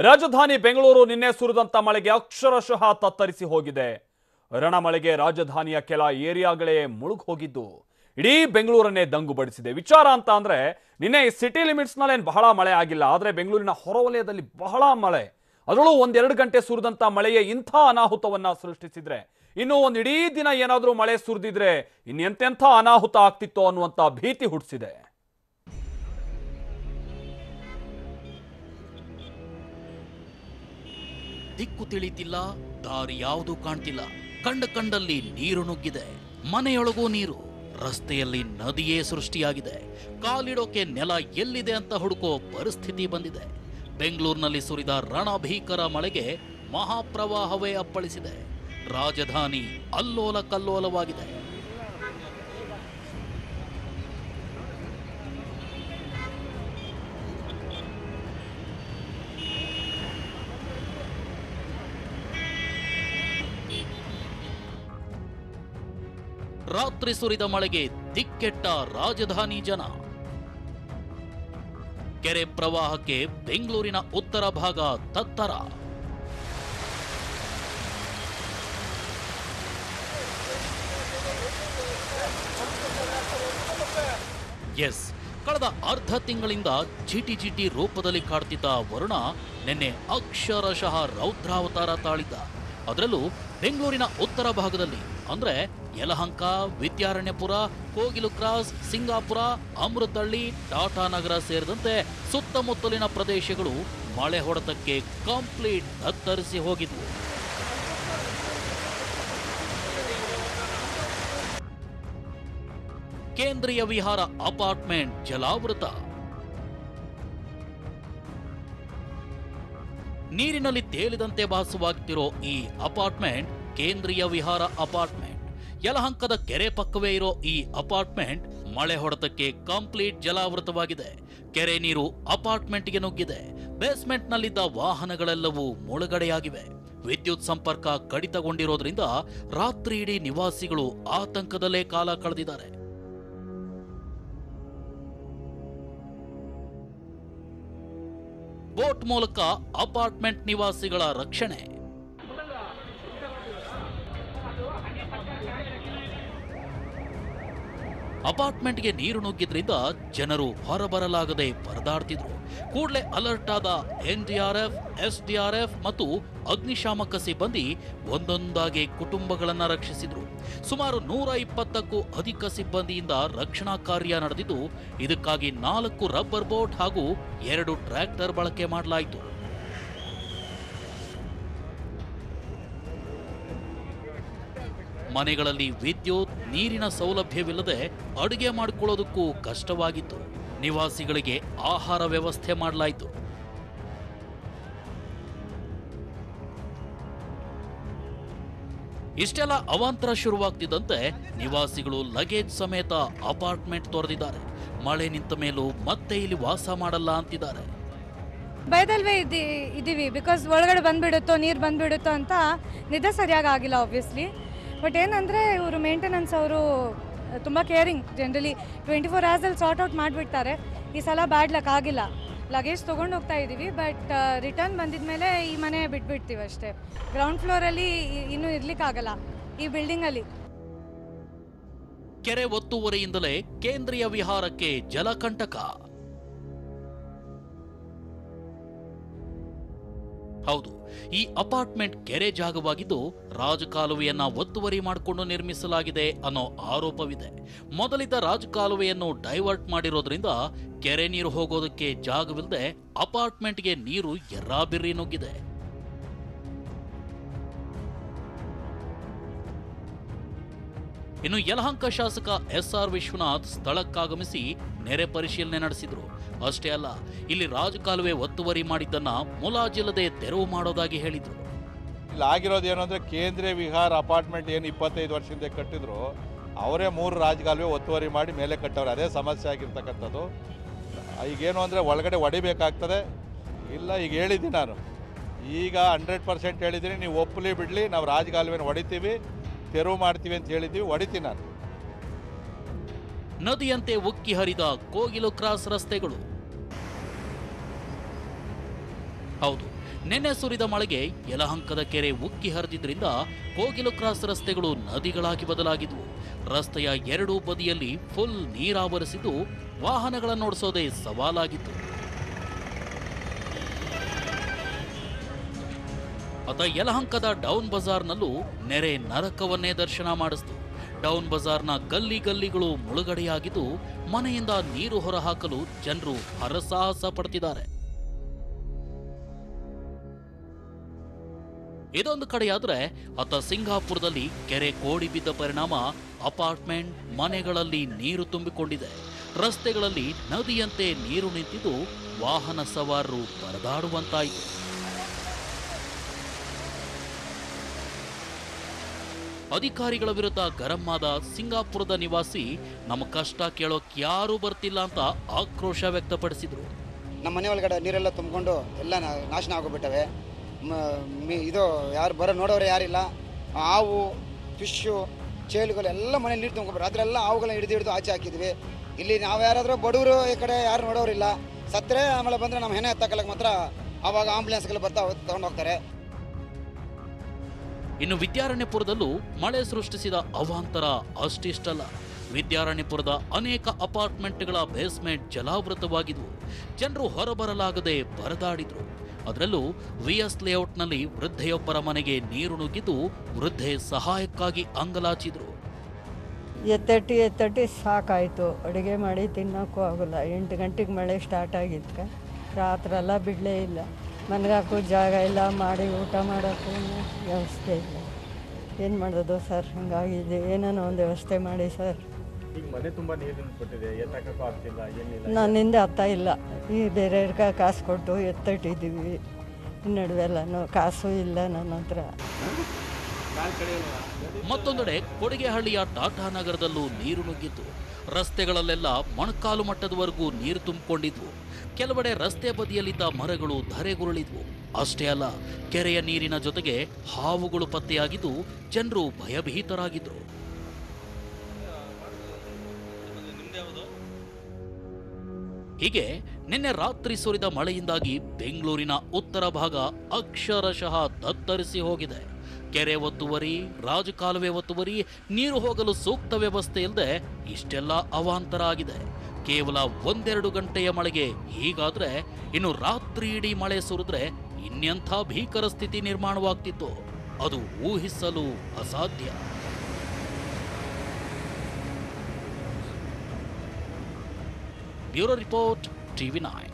ರಾಜಧಾನಿ ಬೆಂಗಳೂರು ನಿನ್ನೆ ಸುರಿದಂತ ಮಳೆಗೆ ಅಕ್ಷರಶಃ ತತ್ತರಿಸಿ ಹೋಗಿದೆ. ರಣಮಳೆಗೆ ರಾಜಧಾನಿಯ ಕೆಲ ಏರಿಯಾಗಳೇ ಮುಳುಗಿ ಹೋಗಿದ್ದು ಇಡೀ ಬೆಂಗಳೂರನ್ನೇ ದಂಗುಬಡಿಸಿದೆ. ವಿಚಾರ ಅಂತ ಅಂದ್ರೆ ನಿನ್ನೆ ಸಿಟಿ ಲಿಮಿಟ್ಸ್ ನಲ್ಲಿ ಬಹಳ ಮಳೆ ಆಗಿಲ್ಲ, ಆದ್ರೆ ಬೆಂಗಳೂರಿನ ಹೊರವಲಯದಲ್ಲಿ ಬಹಳ ಮಳೆ, ಅದರಲ್ಲೂ ಒಂದೆರಡು ಗಂಟೆ ಸುರಿದಂತ ಮಳೆಯೇ ಇಂಥ ಅನಾಹುತವನ್ನ ಸೃಷ್ಟಿಸಿದ್ರೆ ಇನ್ನು ಒಂದು ಇಡೀ ದಿನ ಏನಾದರೂ ಮಳೆ ಸುರಿದಿದ್ರೆ ಇನ್ನೆಂತೆಂಥ ಅನಾಹುತ ಆಗ್ತಿತ್ತೋ ಅನ್ನುವಂತ ಭೀತಿ ಹುಟ್ಟಿಸಿದೆ. ದಿಕ್ಕು ತಿಳಿತಿಲ್ಲ, ದಾರಿ ಯಾವುದು ಕಾಣ್ತಿಲ್ಲ, ಕಂಡಲ್ಲಿ ನೀರು ನುಗ್ಗಿದೆ, ಮನೆಯೊಳಗೂ ನೀರು, ರಸ್ತೆಯಲ್ಲಿ ನದಿಯೇ ಸೃಷ್ಟಿಯಾಗಿದೆ, ಕಾಲಿಡೋಕೆ ನೆಲ ಎಲ್ಲಿದೆ ಅಂತ ಹುಡುಕೋ ಪರಿಸ್ಥಿತಿ ಬಂದಿದೆ. ಬೆಂಗಳೂರಿನಲ್ಲಿ ಸುರಿದ ರಣಭೀಕರ ಮಳೆಗೆ ಮಹಾಪ್ರವಾಹವೇ ಅಪ್ಪಳಿಸಿದೆ. ರಾಜಧಾನಿ ಅಲ್ಲೋಲ ಕಲ್ಲೋಲವಾಗಿದೆ. ರಾತ್ರಿ ಸುರಿದ ಮಳೆಗೆ ದಿಕ್ಕೆಟ್ಟ ರಾಜಧಾನಿ ಜನ. ಕೆರೆ ಪ್ರವಾಹಕ್ಕೆ ಬೆಂಗಳೂರಿನ ಉತ್ತರ ಭಾಗ ತತ್ತರ. ಎಸ್, ಕಳೆದ ಅರ್ಧ ತಿಂಗಳಿಂದ ಜಿಟಿ ರೂಪದಲ್ಲಿ ಕಾಡ್ತಿದ್ದ ವರುಣ ನಿನ್ನೆ ಅಕ್ಷರಶಃ ರೌದ್ರಾವತಾರ ತಾಳಿದ್ದ. ಅದರಲ್ಲೂ ಬೆಂಗಳೂರಿನ ಉತ್ತರ ಭಾಗದಲ್ಲಿ ಅಂದ್ರೆ ಯಲಹಂಕ, ವಿದ್ಯಾರಣ್ಯಪುರ, ಕೋಗಿಲು ಕ್ರಾಸ್, ಸಿಂಗಾಪುರ, ಅಮೃತಹಳ್ಳಿ, ಟಾಟಾನಗರ ಸೇರಿದಂತೆ ಸುತ್ತಮುತ್ತಲಿನ ಪ್ರದೇಶಗಳು ಮಳೆ ಹೊಡೆತಕ್ಕೆ ಕಂಪ್ಲೀಟ್ ತತ್ತರಿಸಿ ಹೋಗಿದ್ವು. ಕೇಂದ್ರೀಯ ವಿಹಾರ ಅಪಾರ್ಟ್ಮೆಂಟ್ ಜಲಾವೃತ. ನೀರಿನಲ್ಲಿ ತೇಲಿದಂತೆ ಭಾಸವಾಗ್ತಿರೋ ಈ ಅಪಾರ್ಟ್ಮೆಂಟ್ ಕೇಂದ್ರೀಯ ವಿಹಾರ ಅಪಾರ್ಟ್ಮೆಂಟ್. ಯಲಹಂಕದ ಕೆರೆ ಪಕ್ಕವೇ ಇರೋ ಈ ಅಪಾರ್ಟ್ಮೆಂಟ್ ಮಳೆ ಹೊಡೆತಕ್ಕೆ ಕಂಪ್ಲೀಟ್ ಜಲಾವೃತವಾಗಿದೆ. ಕೆರೆ ನೀರು ಅಪಾರ್ಟ್ಮೆಂಟ್ಗೆ ನುಗ್ಗಿದೆ. ಬೇಸ್ಮೆಂಟ್ನಲ್ಲಿದ್ದ ವಾಹನಗಳೆಲ್ಲವೂ ಮುಳುಗಡೆಯಾಗಿವೆ. ವಿದ್ಯುತ್ ಸಂಪರ್ಕ ಕಡಿತಗೊಂಡಿರೋದ್ರಿಂದ ರಾತ್ರಿ ಇಡೀ ನಿವಾಸಿಗಳು ಆತಂಕದಲ್ಲೇ ಕಾಲ ಕಳೆದಿದ್ದಾರೆ. ಬೋಟ್ ಮೂಲಕ ಅಪಾರ್ಟ್ಮೆಂಟ್ ನಿವಾಸಿಗಳ ರಕ್ಷಣೆ. ಅಪಾರ್ಟ್ಮೆಂಟ್ಗೆ ನೀರು ನುಗ್ಗಿದ್ರಿಂದ ಜನರು ಹೊರಬರಲಾಗದೆ ಪರದಾಡ್ತಿದ್ರು. ಕೂಡಲೇ ಅಲರ್ಟ್ ಆದ ಎನ್ಡಿಆರ್ಎಫ್, ಎಸ್ಡಿಆರ್ಎಫ್ ಮತ್ತು ಅಗ್ನಿಶಾಮಕ ಸಿಬ್ಬಂದಿ ಒಂದೊಂದಾಗಿ ಕುಟುಂಬಗಳನ್ನ ರಕ್ಷಿಸಿದ್ರು. ಸುಮಾರು 120ಕ್ಕೂ ಅಧಿಕ ಸಿಬ್ಬಂದಿಯಿಂದ ರಕ್ಷಣಾ ಕಾರ್ಯ ನಡೆದಿದ್ದು, ಇದಕ್ಕಾಗಿ 4 ರಬ್ಬರ್ ಬೋಟ್ ಹಾಗೂ 2 ಟ್ರ್ಯಾಕ್ಟರ್ ಬಳಕೆ ಮಾಡಲಾಯಿತು. ಮನೆಗಳಲ್ಲಿ ವಿದ್ಯುತ್, ನೀರಿನ ಸೌಲಭ್ಯವಿಲ್ಲದೆ ಅಡುಗೆ ಮಾಡಿಕೊಳ್ಳೋದಕ್ಕೂ ಕಷ್ಟವಾಗಿತ್ತು. ನಿವಾಸಿಗಳಿಗೆ ಆಹಾರ ವ್ಯವಸ್ಥೆ ಮಾಡಲಾಯಿತು. ಇಷ್ಟೆಲ್ಲ ಅವಾಂತರ ಶುರುವಾಗ್ತಿದ್ದಂತೆ ನಿವಾಸಿಗಳು ಲಗೇಜ್ ಸಮೇತ ಅಪಾರ್ಟ್ಮೆಂಟ್ ತೊರೆದಿದ್ದಾರೆ. ಮಳೆ ನಿಂತ ಮೇಲೂ ಮತ್ತೆ ಇಲ್ಲಿ ವಾಸ ಮಾಡಲ್ಲ ಅಂತಿದ್ದಾರೆ. ಭಯದಲ್ವೇ ಇದ್ದೀವಿ, ಬಿಕಾಸ್ ಒಳಗಡೆ ಬಂದ್ಬಿಡುತ್ತೋ, ನೀರು ಬಂದ್ಬಿಡುತ್ತೋ ಅಂತ ನಿದ್ದೆ ಸರಿಯಾಗಿ ಆಗಿಲ್ಲ ಆಬ್ವಿಯಸ್ಲಿ. ಬಟ್ ಏನಂದರೆ ಇವರು ಮೇಂಟೆನೆನ್ಸ್ ಅವರು ತುಂಬ caring, generally 24 hours sort out ಮಾಡಿಬಿಡ್ತಾರೆ. ಈ ಸಲ ಬ್ಯಾಡ್ ಲಕ್ ಆಗಿಲ್ಲ. ಲಗೇಜ್ ತೊಗೊಂಡು ಹೋಗ್ತಾ ಇದ್ದೀವಿ, ಬಟ್ ರಿಟರ್ನ್ ಬಂದಿದ ಮೇಲೆ ಈ ಮನೆ ಬಿಟ್ಬಿಡ್ತೀವಿ ಅಷ್ಟೇ. ಗ್ರೌಂಡ್ ಫ್ಲೋರಲ್ಲಿ ಇನ್ನೂ ಇರ್ಲಿಕ್ಕಾಗಲ್ಲ ಈ ಬಿಲ್ಡಿಂಗಲ್ಲಿ. ಕೆರೆ ಒತ್ತುವರಿಯಿಂದಲೇ ಕೇಂದ್ರೀಯ ವಿಹಾರಕ್ಕೆ ಜಲಕಂಟಕ. ಹೌದು, ಈ ಅಪಾರ್ಟ್ಮೆಂಟ್ ಕೆರೆ ಜಾಗವಾಗಿದ್ದು ರಾಜಕಾಲುವೆಯನ್ನ ಒತ್ತುವರಿ ಮಾಡಿಕೊಂಡು ನಿರ್ಮಿಸಲಾಗಿದೆ ಅನ್ನೋ ಆರೋಪವಿದೆ. ಮೊದಲಿದ್ದ ರಾಜಕಾಲುವೆಯನ್ನು ಡೈವರ್ಟ್ ಮಾಡಿರೋದ್ರಿಂದ ಕೆರೆ ನೀರು ಹೋಗೋದಕ್ಕೆ ಜಾಗವಿಲ್ಲದೆ ಅಪಾರ್ಟ್ಮೆಂಟ್ಗೆ ನೀರು ಎರ್ರಾಬಿರ್ರಿ ನುಗ್ಗಿದೆ. ಇನ್ನು ಯಲಹಂಕ ಶಾಸಕ ಎಸ್ಆರ್ ವಿಶ್ವನಾಥ್ ಸ್ಥಳಕ್ಕಾಗಮಿಸಿ ನೆರೆ ಪರಿಶೀಲನೆ ನಡೆಸಿದ್ರು. ಅಷ್ಟೇ ಅಲ್ಲ, ಇಲ್ಲಿ ರಾಜಕಾಲುವೆ ಒತ್ತುವರಿ ಮಾಡಿದ್ದನ್ನ ಮುಲಾಜಿಲ್ಲದೆ ತೆರವು ಮಾಡೋದಾಗಿ ಹೇಳಿದ್ರು. ಇಲ್ಲಿ ಆಗಿರೋದು ಏನು ಅಂದರೆ, ಕೇಂದ್ರೀಯ ವಿಹಾರ ಅಪಾರ್ಟ್ಮೆಂಟ್ ಏನು 25 ವರ್ಷದಿಂದ ಕಟ್ಟಿದ್ರು, ಅವರೇ 3 ರಾಜಕಾಲುವೆ ಒತ್ತುವರಿ ಮಾಡಿ ಮೇಲೆ ಕಟ್ಟವ್ರೆ. ಅದೇ ಸಮಸ್ಯೆ ಆಗಿರ್ತಕ್ಕಂಥದ್ದು. ಈಗೇನು ಅಂದರೆ ಒಳಗಡೆ ಹೊಡಿಬೇಕಾಗ್ತದೆ. ಇಲ್ಲ, ಈಗ ಹೇಳಿದ್ದೀನಿ ನಾನು, ಈಗ 100% ಹೇಳಿದ್ದೀನಿ, ನೀವು ಒಪ್ಪಲಿ ಬಿಡಲಿ, ನಾವು ರಾಜಕಾಲುವೆನ ಹೊಡಿತೀವಿ, ತೆರವು ಮಾಡ್ತೀವಿ ಅಂತ ಹೇಳಿದ್ದೀವಿ, ಹೊಡಿತೀನಿ ನಾನು. ನದಿಯಂತೆ ಉಕ್ಕಿ ಹರಿದ ಕೋಗಿಲು ಕ್ರಾಸ್ ರಸ್ತೆಗಳು. ಹೌದು, ನಿನ್ನೆ ಸುರಿದ ಮಳೆಗೆ ಯಲಹಂಕದ ಕೆರೆ ಉಕ್ಕಿ ಹರಿದಿದ್ರಿಂದ ಕೋಗಿಲು ಕ್ರಾಸ್ ರಸ್ತೆಗಳು ನದಿಗಳಾಗಿ ಬದಲಾಗಿದ್ವು. ರಸ್ತೆಯ ಎರಡೂ ಬದಿಯಲ್ಲಿ ಫುಲ್ ನೀರಾವರಿಸಿದ್ದು ವಾಹನಗಳನ್ನೋಡಿಸೋದೇ ಸವಾಲಾಗಿತ್ತು. ಅತ ಯಲಹಂಕದ ಡೌನ್ ಬಜಾರ್ನಲ್ಲೂ ನೆರೆ ನರಕವನ್ನೇ ದರ್ಶನ ಮಾಡಿಸಿತು. ಡೌನ್ ಬಜಾರ್ನ ಗಲ್ಲಿಗಳು ಮುಳುಗಡೆಯಾಗಿದ್ದು ಮನೆಯಿಂದ ನೀರು ಹೊರಹಾಕಲು ಜನರು ಹರಸಾಹಸ ಪಡ್ತಿದ್ದಾರೆ. ಇದೊಂದು ಕಡೆಯಾದ್ರೆ ಅತ ಸಿಂಗಾಪುರದಲ್ಲಿ ಕೆರೆ ಕೋಡಿ ಬಿದ್ದ ಪರಿಣಾಮ ಅಪಾರ್ಟ್ಮೆಂಟ್ ಮನೆಗಳಲ್ಲಿ ನೀರು ತುಂಬಿಕೊಂಡಿದೆ. ರಸ್ತೆಗಳಲ್ಲಿ ನದಿಯಂತೆ ನೀರು ನಿಂತಿದ್ದು ವಾಹನ ಸವಾರರು ಪರದಾಡುವಂತಾಯಿತು. ಅಧಿಕಾರಿಗಳ ವಿರುದ್ಧ ಗರಂ ಆದ ಸಿಂಗಾಪುರದ ನಿವಾಸಿ ನಮ್ಮ ಕಷ್ಟ ಕೇಳೋಕ್ ಯಾರೂ ಬರ್ತಿಲ್ಲ ಅಂತ ಆಕ್ರೋಶ ವ್ಯಕ್ತಪಡಿಸಿದ್ರು. ನಮ್ಮ ಮನೆ ಒಳಗಡೆ ನೀರೆಲ್ಲ ತುಂಬಿಕೊಂಡು ಎಲ್ಲ ನಾಶನ ಆಗೋಗ್ಬಿಟ್ಟವೆ. ಇದು ಯಾರು ನೋಡೋರು ಯಾರಿಲ್ಲ. ಹಾವು, ಫಿಶ್ಶು, ಚೇಳುಗಳು ಎಲ್ಲ ಮನೆ ನೀರು ತುಂಬ್ಕೊಬಿಟ್ಟು ಅದರೆಲ್ಲ ಹಾವುಗಳನ್ನ ಹಿಡಿದು ಆಚೆ ಹಾಕಿದ್ವಿ. ಇಲ್ಲಿ ನಾವು ಯಾರಾದರೂ ಬಡವರು ಈ ಕಡೆ ಯಾರು ನೋಡೋರಿಲ್ಲ. ಸತ್ತರೆ ಆಮೇಲೆ ಬಂದರೆ ನಮ್ಮ ಹೆಣೆ ಎತ್ತಕ್ಕಲಕ್ಕೆ ಮಾತ್ರ ಆವಾಗ ಆಂಬುಲೆನ್ಸ್ಗಳು ಬರ್ತಾ ತಗೊಂಡು ಹೋಗ್ತಾರೆ. ಇನ್ನು ವಿದ್ಯಾರಣ್ಯಪುರದಲ್ಲೂ ಮಳೆ ಸೃಷ್ಟಿಸಿದ ಅವಾಂತರ ಅಷ್ಟಿಷ್ಟಲ್ಲ. ವಿದ್ಯಾರಣ್ಯಪುರದ ಅನೇಕ ಅಪಾರ್ಟ್ಮೆಂಟ್ಗಳ ಬೇಸ್ಮೆಂಟ್ ಜಲಾವೃತವಾಗಿದ್ವು. ಜನರು ಹೊರಬರಲಾಗದೆ ಪರದಾಡಿದ್ರು. ಅದರಲ್ಲೂ ವಿಎಸ್ ಲೇಔಟ್ನಲ್ಲಿ ವೃದ್ಧೆಯೊಬ್ಬರ ಮನೆಗೆ ನೀರು ನುಗ್ಗಿದ್ದು ವೃದ್ಧೆ ಸಹಾಯಕ್ಕಾಗಿ ಅಂಗಲಾಚಿದ್ರು. ಎತ್ತಟ್ಟಿ ಸಾಕಾಯಿತು. ಅಡುಗೆ ಮಾಡಿ ತಿನ್ನೋಕ್ಕೂ ಆಗೋಲ್ಲ. 8 ಗಂಟೆಗೆ ಮಳೆ ಸ್ಟಾರ್ಟ್ ಆಗಿದ್ಕೆ ರಾತ್ರೆಲ್ಲ ಬಿಡಲೇ ಇಲ್ಲ. ಮನೆಗಾಕೂ ಜಾಗ ಇಲ್ಲ, ಮಾಡಿ ಊಟ ಮಾಡೋಕ್ಕೂ ವ್ಯವಸ್ಥೆ ಇಲ್ಲ. ಏನು ಮಾಡೋದು ಸರ್, ಹಿಂಗಾಗಿದೆ. ಏನೇನೋ ಒಂದು ವ್ಯವಸ್ಥೆ ಮಾಡಿ ಸರ್. ಈಗ ಮನೆ ತುಂಬ ನೀರು ನಿಂತ್ಬಿಟ್ಟಿದೆ, ಎತ್ತಕ್ಕೂ ಆಗ್ತಿಲ್ಲ, ಏನಿಲ್ಲ. ನನ್ನಿಂದ ಅತ್ತ ಇಲ್ಲ. ಈ ಬೇರೆಯವ್ರಿಗೆ ಕಾಸು ಕೊಟ್ಟು ಎತ್ತಿಟ್ಟಿದ್ದೀವಿ. ನಡುವೆಲ್ಲನೂ ಕಾಸು ಇಲ್ಲ ನನ್ನ ಹತ್ರ. ಮತ್ತೊಂದೆಡೆ ಕೊಡಿಗೆಹಳ್ಳಿಯ ಟಾಟಾ ನಗರದಲ್ಲೂ ನೀರು ನುಗ್ಗಿತ್ತು. ರಸ್ತೆಗಳಲ್ಲೆಲ್ಲ ಮೊಣಕಾಲು ಮಟ್ಟದವರೆಗೂ ನೀರು ತುಂಬಿಕೊಂಡಿದ್ವು. ಕೆಲವೆಡೆ ರಸ್ತೆ ಬದಿಯಲ್ಲಿದ್ದ ಮರಗಳು ಧರೆಗುರುಳಿದ್ವು. ಅಷ್ಟೇ ಅಲ್ಲ, ಕೆರೆಯ ನೀರಿನ ಜೊತೆಗೆ ಹಾವುಗಳು ಪತ್ತೆಯಾಗಿದ್ದು ಜನರು ಭಯಭೀತರಾಗಿದ್ರು. ಹೀಗೆ ನಿನ್ನೆ ರಾತ್ರಿ ಸುರಿದ ಮಳೆಯಿಂದಾಗಿ ಬೆಂಗಳೂರಿನ ಉತ್ತರ ಭಾಗ ಅಕ್ಷರಶಃ ತತ್ತರಿಸಿ ಹೋಗಿದೆ. ಕೆರೆ ಒತ್ತುವರಿ, ರಾಜಕಾಲುವೆ ಒತ್ತುವರಿ, ನೀರು ಹೋಗಲು ಸೂಕ್ತ ವ್ಯವಸ್ಥೆ ಇಲ್ಲದೆ ಇಷ್ಟೆಲ್ಲ ಅವಾಂತರ ಆಗಿದೆ. ಕೇವಲ 1-2 ಗಂಟೆಯ ಮಳೆಗೆ ಹೀಗಾದ್ರೆ ಇನ್ನು ರಾತ್ರಿ ಇಡೀ ಮಳೆ ಸುರಿದ್ರೆ ಇನ್ನೆಂಥ ಭೀಕರ ಸ್ಥಿತಿ ನಿರ್ಮಾಣವಾಗ್ತಿತ್ತು, ಅದು ಊಹಿಸಲು ಅಸಾಧ್ಯ. Bureau report, TV9.